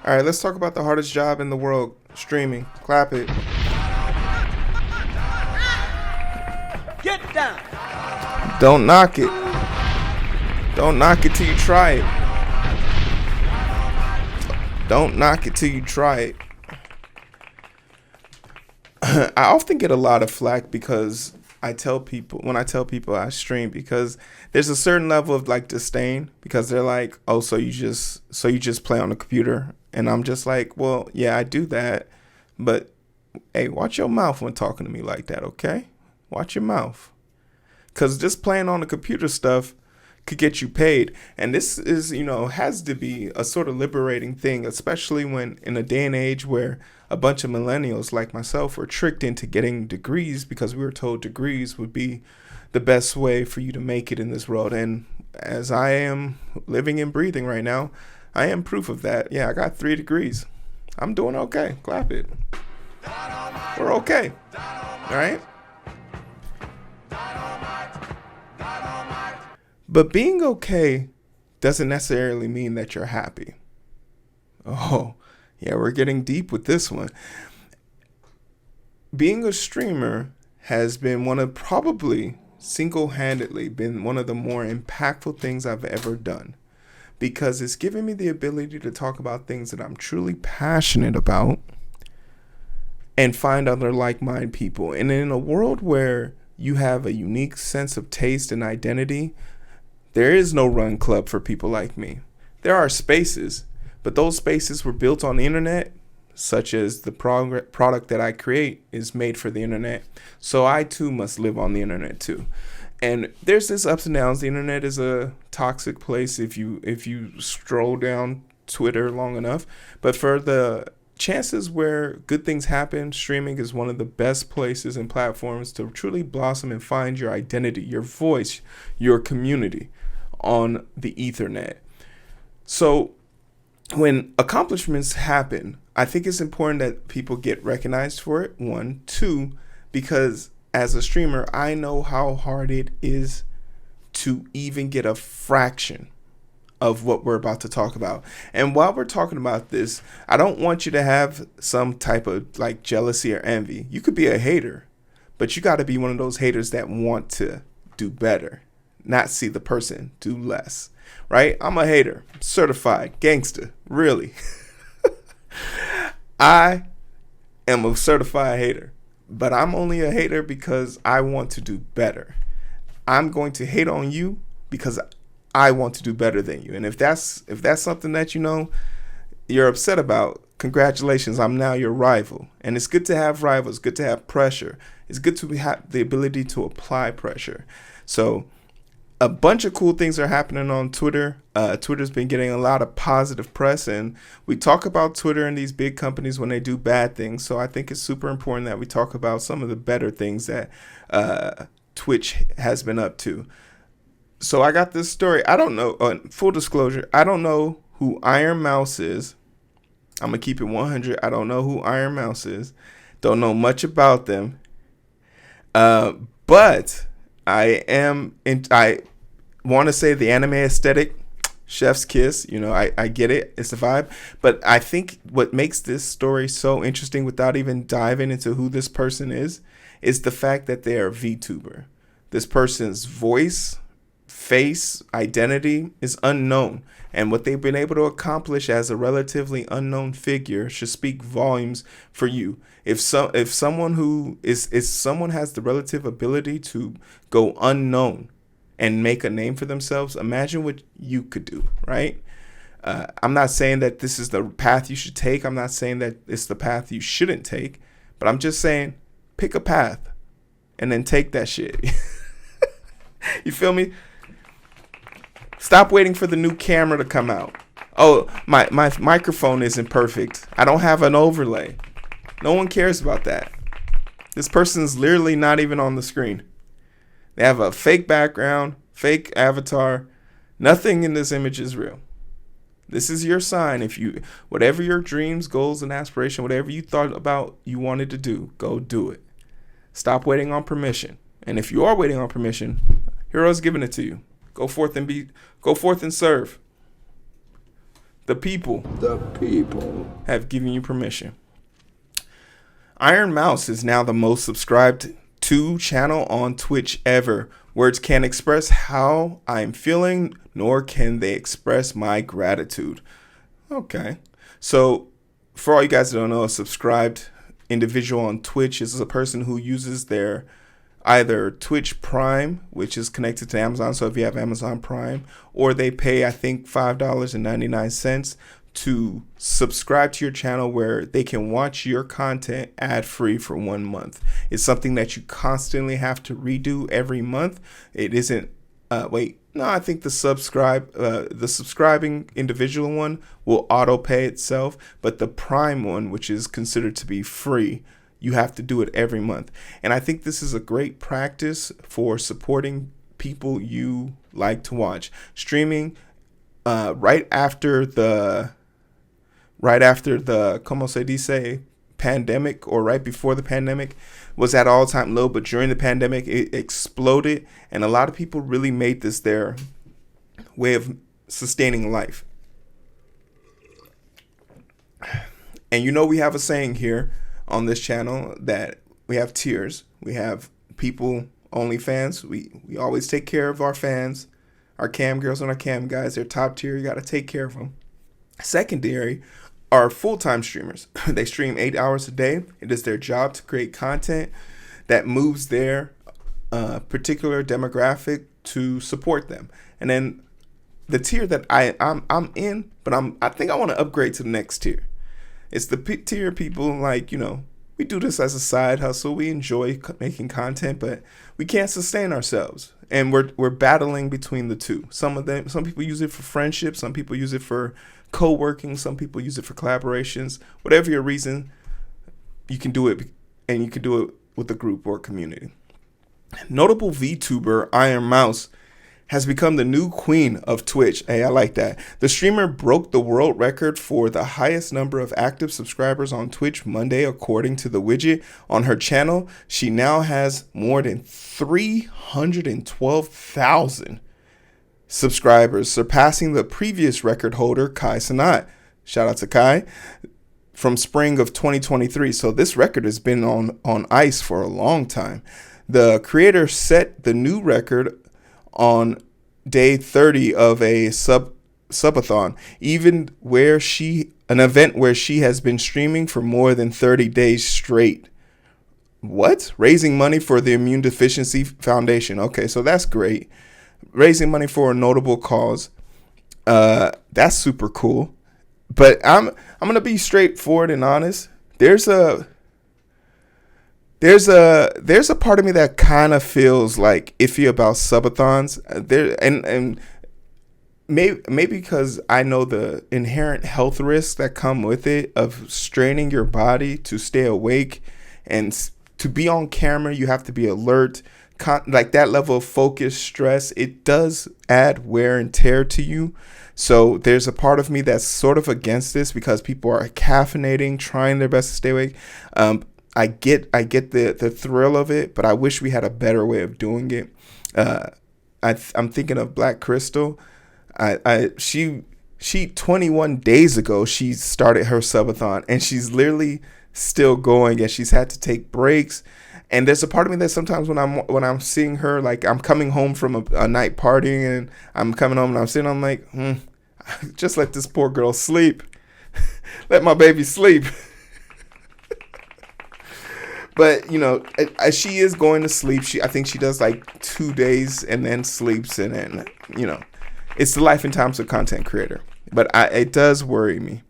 All right, let's talk about the hardest job in the world, streaming. Clap it. Get down. Don't knock it. Don't knock it till you try it. Don't knock it till you try it. I often get a lot of flack because I tell people I stream, because there's a certain level of like disdain, because they're like, "Oh, so you just play on the computer?" And I'm just like, "Well, yeah, I do that, but hey, watch your mouth when talking to me like that, okay? Watch your mouth." Cuz just playing on the computer stuff could get you paid, and this is, has to be a sort of liberating thing, especially when in a day and age where a bunch of millennials like myself were tricked into getting degrees because we were told degrees would be the best way for you to make it in this world. And as I am living and breathing right now, I am proof of that. Yeah, I got 3 degrees. I'm doing okay. Clap it. We're okay. All right? But being okay doesn't necessarily mean that you're happy. Oh, yeah, we're getting deep with this one. Being a streamer has been probably single-handedly been one of the more impactful things I've ever done, because it's given me the ability to talk about things that I'm truly passionate about and find other like-minded people. And in a world where you have a unique sense of taste and identity, there is no run club for people like me. There are spaces, but those spaces were built on the internet, such as the product that I create is made for the internet. So I too must live on the internet too. And there's this ups and downs. The internet is a toxic place if you stroll down Twitter long enough. But for the chances where good things happen, streaming is one of the best places and platforms to truly blossom and find your identity, your voice, your community on the Ethernet. So when accomplishments happen, I think it's important that people get recognized for it. 1, 2, because as a streamer, I know how hard it is to even get a fraction of what we're about to talk about. And while we're talking about this, I don't want you to have some type of like jealousy or envy. You could be a hater, but you got to be one of those haters that want to do better, not see the person do less, right? I'm a hater, certified gangster, really. I am a certified hater, but I'm only a hater because I want to do better. I'm going to hate on you because I want to do better than you. And if that's something that you're upset about, congratulations, I'm now your rival. And it's good to have rivals, good to have pressure. It's good to have the ability to apply pressure. So a bunch of cool things are happening on Twitter. Twitter's been getting a lot of positive press, and we talk about Twitter and these big companies when they do bad things. So I think it's super important that we talk about some of the better things that Twitch has been up to. So I got this story. I don't know. Full disclosure, I don't know who Ironmouse is. I'm going to keep it 100. I don't know who Ironmouse is. Don't know much about them. But I want to say the anime aesthetic, chef's kiss, I get it. It's the vibe. But I think what makes this story so interesting, without even diving into who this person is the fact that they are a VTuber. This person's voice, face, identity is unknown. And what they've been able to accomplish as a relatively unknown figure should speak volumes for you. If someone has the relative ability to go unknown and make a name for themselves, imagine what you could do, right? I'm not saying that this is the path you should take. I'm not saying that it's the path you shouldn't take, but I'm just saying pick a path and then take that shit. You feel me? Stop waiting for the new camera to come out. Oh, my microphone isn't perfect. I don't have an overlay. No one cares about that. This person's literally not even on the screen. They have a fake background, fake avatar. Nothing in this image is real. This is your sign. Whatever your dreams, goals, and aspiration, whatever you thought about you wanted to do, go do it. Stop waiting on permission. And if you are waiting on permission, Hero's giving it to you. Go forth and serve. The people have given you permission. Ironmouse is now the most subscribed to channel on Twitch ever. Words can't express how I'm feeling, nor can they express my gratitude. Okay. So, for all you guys that don't know, a subscribed individual on Twitch is a person who uses their either Twitch Prime, which is connected to Amazon. So if you have Amazon Prime, or they pay, I think, $5.99 to subscribe to your channel where they can watch your content ad-free for 1 month. It's something that you constantly have to redo every month. It isn't, I think the subscribing individual one will auto pay itself, but the Prime one, which is considered to be free, you have to do it every month. And I think this is a great practice for supporting people you like to watch. Streaming right after the como se dice, pandemic, or right before the pandemic, was at all-time low, but during the pandemic it exploded, and a lot of people really made this their way of sustaining life. And we have a saying here on this channel that we have tiers. We have people only fans. We always take care of our fans, our cam girls and our cam guys. They're top tier. You got to take care of them. Secondary are full-time streamers. They stream 8 hours a day. It is their job to create content that moves their particular demographic to support them. And then the tier that I'm in, but I think I want to upgrade to the next tier. It's the tier people like, we do this as a side hustle. We enjoy making content, but we can't sustain ourselves. And we're battling between the two. Some people use it for friendship. Some people use it for co-working. Some people use it for collaborations. Whatever your reason, you can do it, and you can do it with a group or a community. Notable VTuber Ironmouse has become the new queen of Twitch. Hey, I like that. The streamer broke the world record for the highest number of active subscribers on Twitch Monday, according to the widget on her channel. She now has more than 312,000 subscribers, surpassing the previous record holder, Cenat. Shout out to Kai, from spring of 2023. So this record has been on ice for a long time. The creator set the new record on day 30 of a subathon, an event where she has been streaming for more than 30 days straight. What? Raising money for the Immune Deficiency Foundation. Okay, so that's great. Raising money for a notable cause. That's super cool. But I'm gonna be straightforward and honest. There's a part of me that kind of feels like iffy about subathons. And maybe because I know the inherent health risks that come with it, of straining your body to stay awake, and to be on camera, you have to be alert. Like that level of focus, stress, it does add wear and tear to you. So there's a part of me that's sort of against this, because people are caffeinating, trying their best to stay awake. I get the thrill of it, but I wish we had a better way of doing it. I'm thinking of Black Crystal. She 21 days ago, she started her subathon, and she's literally still going, and she's had to take breaks. And there's a part of me that sometimes when I'm seeing her, like I'm coming home from a night partying, and I'm coming home and I'm sitting, I'm like, just let this poor girl sleep. Let my baby sleep. But, she is going to sleep. I think she does like 2 days and then sleeps. And then, it's the life and times of a content creator. But it does worry me.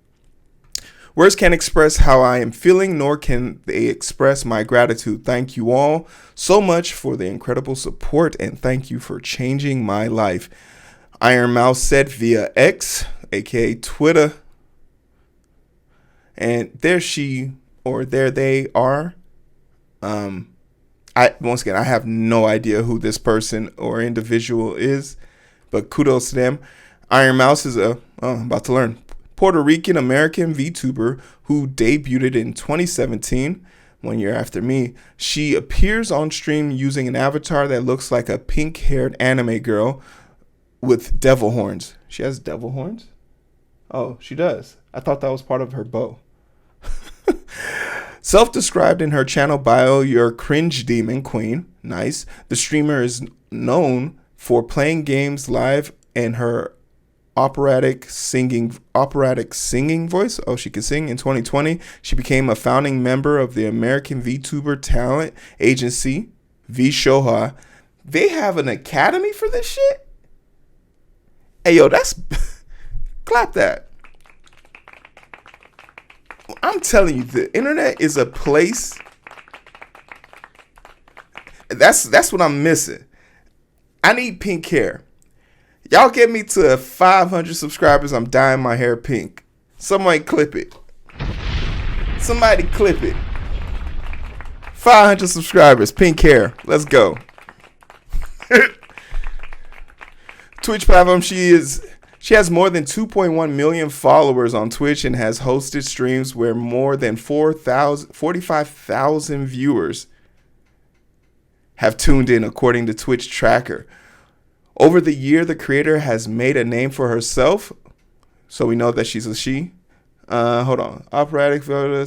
Words can't express how I am feeling, nor can they express my gratitude. Thank you all so much for the incredible support, and thank you for changing my life. Ironmouse said via X, aka Twitter. And there they are. I have no idea who this person or individual is, but kudos to them. Ironmouse is I'm about to learn, Puerto Rican American VTuber who debuted in 2017, 1 year after me. She appears on stream using an avatar that looks like a pink-haired anime girl with devil horns. She has devil horns? Oh, she does. I thought that was part of her bow. Self-described in her channel bio, your cringe demon queen. Nice. The streamer is known for playing games live and her operatic singing voice. Oh, she can sing. In 2020, she became a founding member of the American VTuber talent agency, VShoha. They have an academy for this shit? Hey, yo, that's... clap that. I'm telling you, the internet is a place. That's what I'm missing. I need pink hair. Y'all get me to 500 subscribers, I'm dyeing my hair pink. Somebody clip it. Somebody clip it. 500 subscribers, pink hair. Let's go. Twitch platform, she has more than 2.1 million followers on Twitch and has hosted streams where more than 45,000 viewers have tuned in, according to Twitch Tracker. Over the year, the creator has made a name for herself, so we know that she's a she. Hold on. Operatic. Over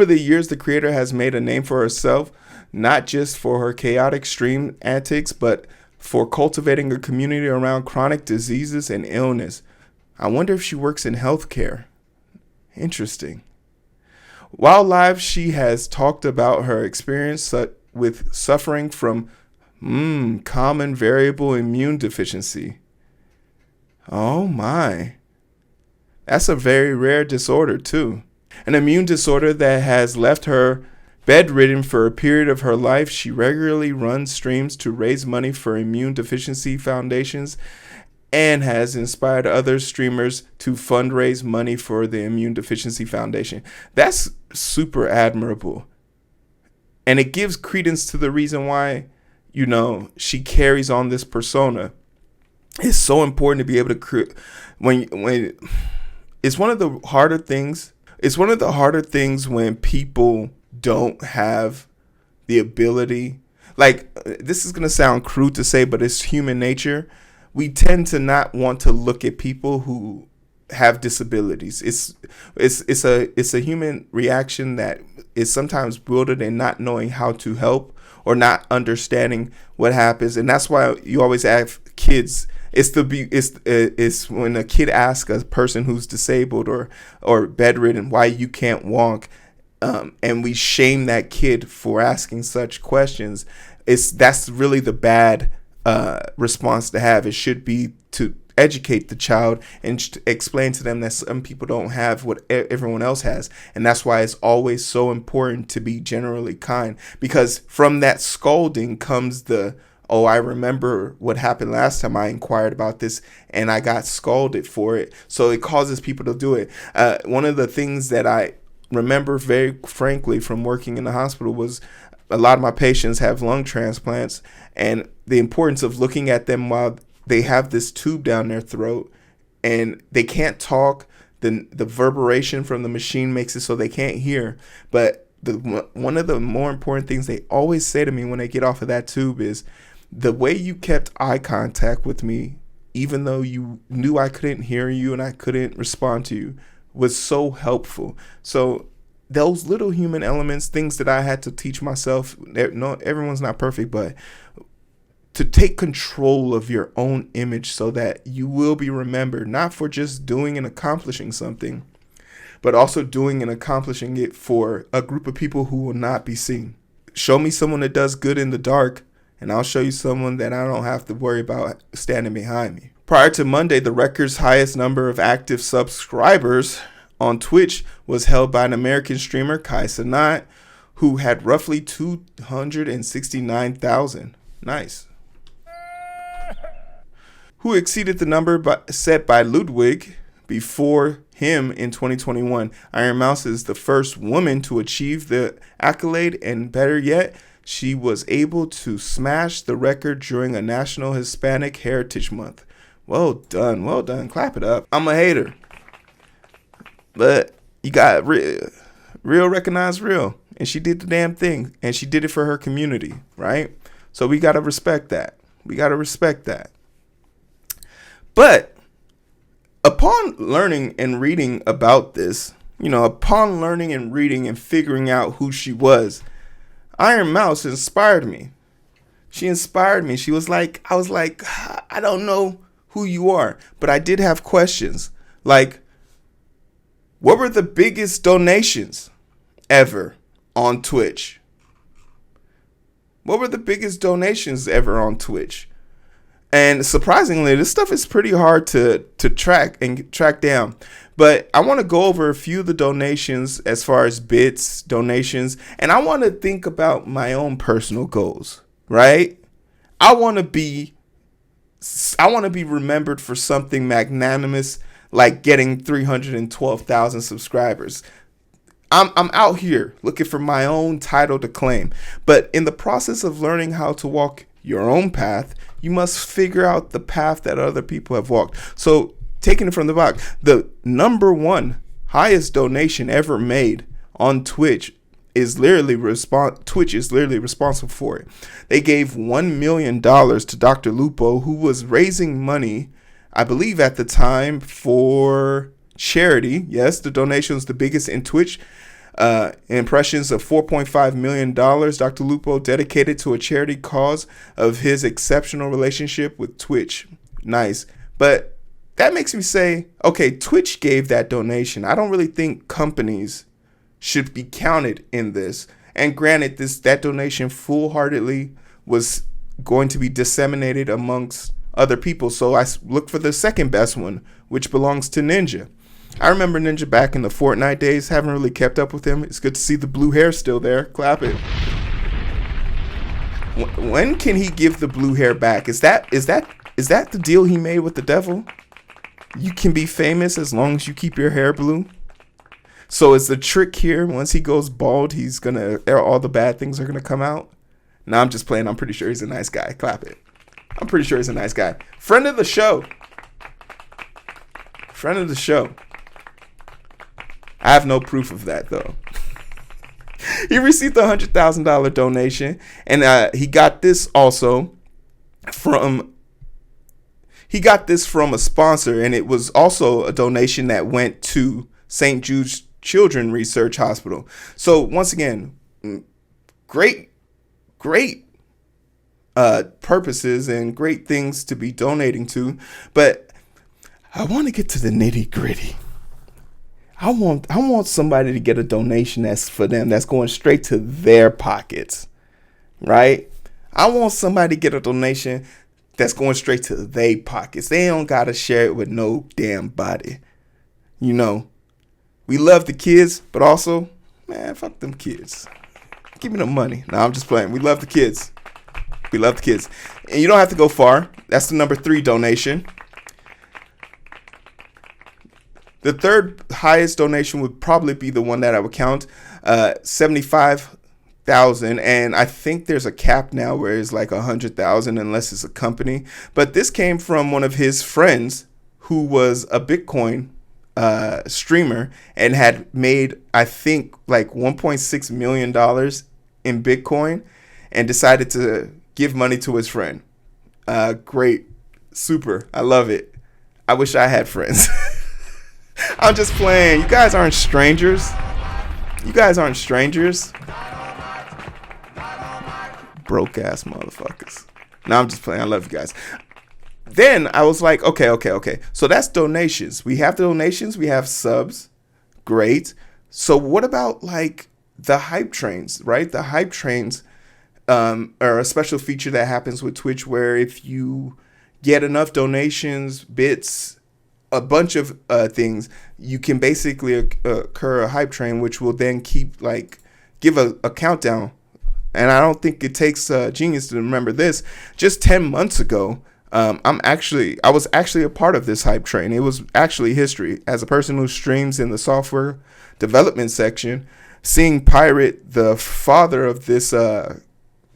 the years, the creator has made a name for herself, not just for her chaotic stream antics, but for cultivating a community around chronic diseases and illness. I wonder if she works in healthcare. Interesting. While live, she has talked about her experience with suffering from common variable immune deficiency. Oh my. That's a very rare disorder too. An immune disorder that has left her bedridden for a period of her life. She regularly runs streams to raise money for immune deficiency foundations and has inspired other streamers to fundraise money for the Immune Deficiency Foundation. That's super admirable. And it gives credence to the reason why, you know, she carries on this persona. It's so important to be able to create when it's one of the harder things. It's one of the harder things when people don't have the ability. Like, this is going to sound crude to say, but it's human nature. We tend to not want to look at people who have disabilities. It's a human reaction that is sometimes rooted in not knowing how to help or not understanding what happens. And that's why you always have kids. It's when a kid asks a person who's disabled or bedridden why you can't walk, and we shame that kid for asking such questions. That's really the bad response to have. It should be to educate the child and explain to them that some people don't have what everyone else has. And that's why it's always so important to be generally kind, because from that scolding comes oh, I remember what happened last time I inquired about this and I got scolded for it. So it causes people to do it. One of the things that I remember very frankly from working in the hospital was a lot of my patients have lung transplants, and the importance of looking at them while they have this tube down their throat and they can't talk. The reverberation from the machine makes it so they can't hear. But one of the more important things they always say to me when they get off of that tube is, the way you kept eye contact with me, even though you knew I couldn't hear you and I couldn't respond to you, was so helpful. So those little human elements, things that I had to teach myself, no, everyone's not perfect, but to take control of your own image so that you will be remembered, not for just doing and accomplishing something, but also doing and accomplishing it for a group of people who will not be seen. Show me someone that does good in the dark, and I'll show you someone that I don't have to worry about standing behind me. Prior to Monday, the record's highest number of active subscribers on Twitch was held by an American streamer, Cenat, who had roughly 269,000. Nice. Who exceeded the number set by Ludwig before him in 2021. Ironmouse is the first woman to achieve the accolade, and better yet, she was able to smash the record during a National Hispanic Heritage Month. Well done, well done. Clap it up. I'm a hater, but you got real recognize real, and she did the damn thing, and she did it for her community, right? So we gotta respect that. We gotta respect that. But Upon learning and reading about this, upon learning and reading and figuring out who she was, Ironmouse inspired me. She inspired me. I was like, I don't know who you are, but I did have questions. Like, what were the biggest donations ever on Twitch? What were the biggest donations ever on Twitch? And surprisingly, this stuff is pretty hard to track down. But I want to go over a few of the donations as far as bits, donations, and I want to think about my own personal goals, right? I want to be remembered for something magnanimous like getting 312,000 subscribers. I'm out here looking for my own title to claim. But in the process of learning how to walk your own path, you must figure out the path that other people have walked. So taking it from the box, the number one highest donation ever made on Twitch is literally Twitch is literally responsible for it. They gave $1 million to Dr. Lupo, who was raising money, I believe at the time, for charity. Yes, the donation was the biggest in Twitch. Impressions of $4.5 million Dr. Lupo dedicated to a charity cause of his exceptional relationship with Twitch. Nice. But that makes me say, okay, Twitch gave that donation. I don't really think companies should be counted in this. And granted, that donation full-heartedly was going to be disseminated amongst other people. So I look for the second best one, which belongs to Ninja. I remember Ninja back in the Fortnite days. Haven't really kept up with him. It's good to see the blue hair still there. Clap it. When can he give the blue hair back? Is that the deal he made with the devil? You can be famous as long as you keep your hair blue. So is the trick here, once he goes bald, all the bad things are gonna come out? No, I'm just playing. I'm pretty sure he's a nice guy. Clap it. I'm pretty sure he's a nice guy. Friend of the show. Friend of the show. I have no proof of that, though. He received a $100,000 donation, and he got this also from a sponsor, and it was also a donation that went to St. Jude's Children's Research Hospital. So once again, great purposes and great things to be donating to, but I want to get to the nitty gritty. I want somebody to get a donation that's for them, that's going straight to their pockets, right? I want somebody to get a donation that's going straight to their pockets. They don't got to share it with no damn body. We love the kids, but also, man, fuck them kids. Give me the money. No, I'm just playing. We love the kids. We love the kids. And you don't have to go far. That's the number 3 donation. The third highest donation would probably be the one that I would count, $75,000, and I think there's a cap now where it's like $100,000 unless it's a company. But this came from one of his friends who was a Bitcoin streamer and had made, I think, like $1.6 million in Bitcoin, and decided to give money to his friend. Great, super, I love it. I wish I had friends. I'm just playing. You guys aren't strangers. Broke ass motherfuckers. No, I'm just playing. I love you guys. Then I was like, okay. So that's donations. We have donations. We have subs. Great. So what about like the hype trains, right? The hype trains are a special feature that happens with Twitch where if you get enough donations, bits, a bunch of things, you can basically occur a hype train, which will then give a countdown. And I don't think it takes a genius to remember this. Just 10 months ago, I was actually a part of this hype train. It was actually history. As a person who streams in the software development section, seeing Pirate, the father of this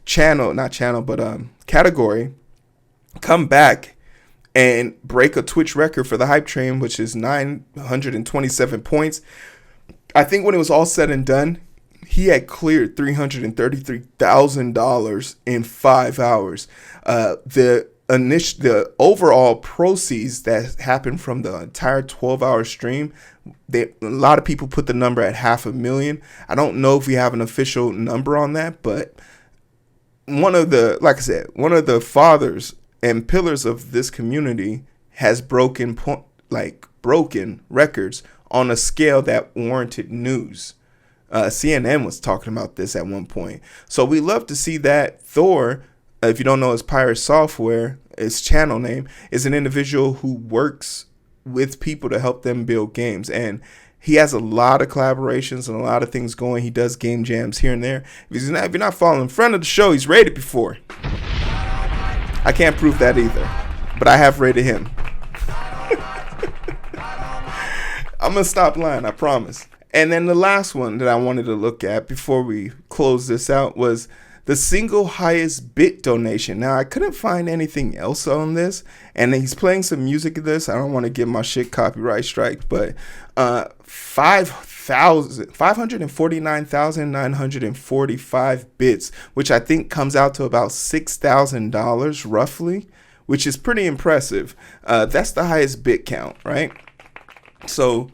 category, come back and break a Twitch record for the hype train, which is 927 points. I think when it was all said and done, he had cleared $333,000 in 5 hours. The the overall proceeds that happened from the entire 12-hour stream, a lot of people put the number at $500,000. I don't know if we have an official number on that, but like I said, one of the fathers and pillars of this community has broken records on a scale that warranted news. CNN was talking about this at one point. So we love to see that. Thor, if you don't know his Pirate Software, his channel name, is an individual who works with people to help them build games. And he has a lot of collaborations and a lot of things going. He does game jams here and there. If you're not following friend of the show, he's rated before. I can't prove that either, but I have rated him. I'm going to stop lying, I promise. And then the last one that I wanted to look at before we close this out was the single highest bit donation. Now, I couldn't find anything else on this, and he's playing some music of this. I don't want to get my shit copyright striked, but 549,945 bits, which I think comes out to about $6,000 roughly, which is pretty impressive. That's the highest bit count, right? So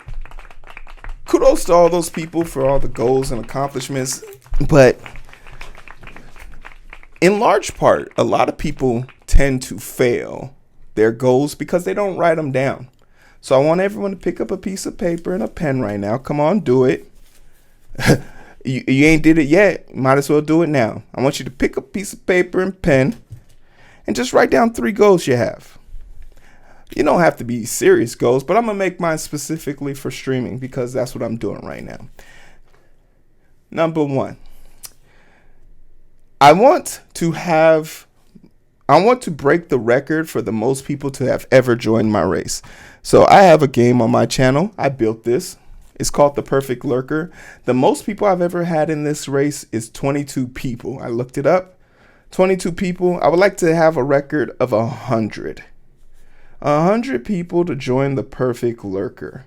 kudos to all those people for all the goals and accomplishments, but in large part, a lot of people tend to fail their goals because they don't write them down. So I want everyone to pick up a piece of paper and a pen right now. Come on, do it. You ain't did it yet. Might as well do it now. I want you to pick up a piece of paper and pen and just write down 3 goals you have. You don't have to be serious goals, but I'm going to make mine specifically for streaming because that's what I'm doing right now. Number 1. I want to break the record for the most people to have ever joined my race. So I have a game on my channel. I built this. It's called The Perfect Lurker. The most people I've ever had in this race is 22 people. I looked it up. 22 people. I would like to have a record of 100. 100 people to join The Perfect Lurker.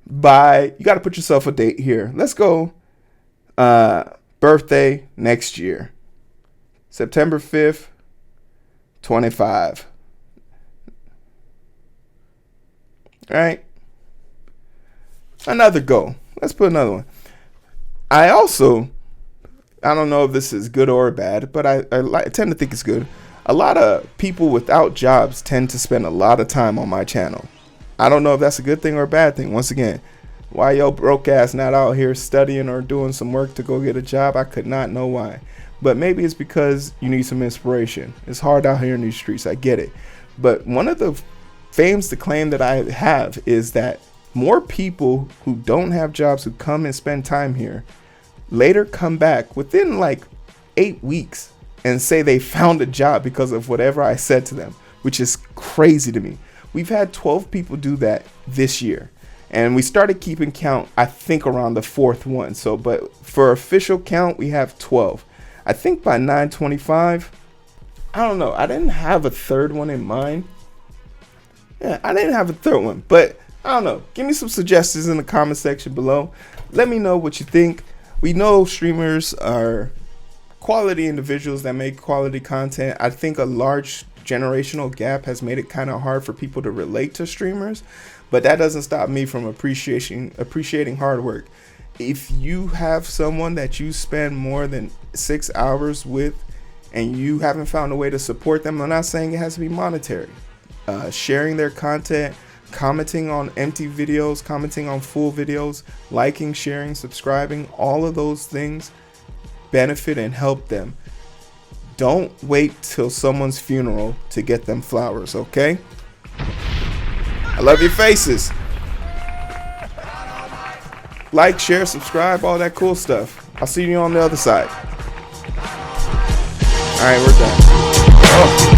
You got to put yourself a date here. Let's go. Birthday next year, September 5th, 25. All right. Another goal. Let's put another one. I don't know if this is good or bad, but I tend to think it's good. A lot of people without jobs tend to spend a lot of time on my channel. I don't know if that's a good thing or a bad thing. Once again, why yo broke ass not out here studying or doing some work to go get a job? I could not know why. But maybe it's because you need some inspiration. It's hard out here in these streets. I get it. But one of the claims that I have is that more people who don't have jobs who come and spend time here later come back within like 8 weeks and say they found a job because of whatever I said to them, which is crazy to me. We've had 12 people do that this year. And we started keeping count, I think, around the 4th one. So, but for official count, we have 12. I think by 9/25, I don't know. I didn't have a 3rd one in mind. Yeah, I didn't have a 3rd one. But I don't know. Give me some suggestions in the comment section below. Let me know what you think. We know streamers are quality individuals that make quality content. I think a large generational gap has made it kind of hard for people to relate to streamers. But that doesn't stop me from appreciating hard work. If you have someone that you spend more than 6 hours with and you haven't found a way to support them, I'm not saying it has to be monetary. Sharing their content, commenting on empty videos, commenting on full videos, liking, sharing, subscribing, all of those things benefit and help them. Don't wait till someone's funeral to get them flowers, okay? I love your faces. Like, share, subscribe, all that cool stuff. I'll see you on the other side. All right, we're done. Oh.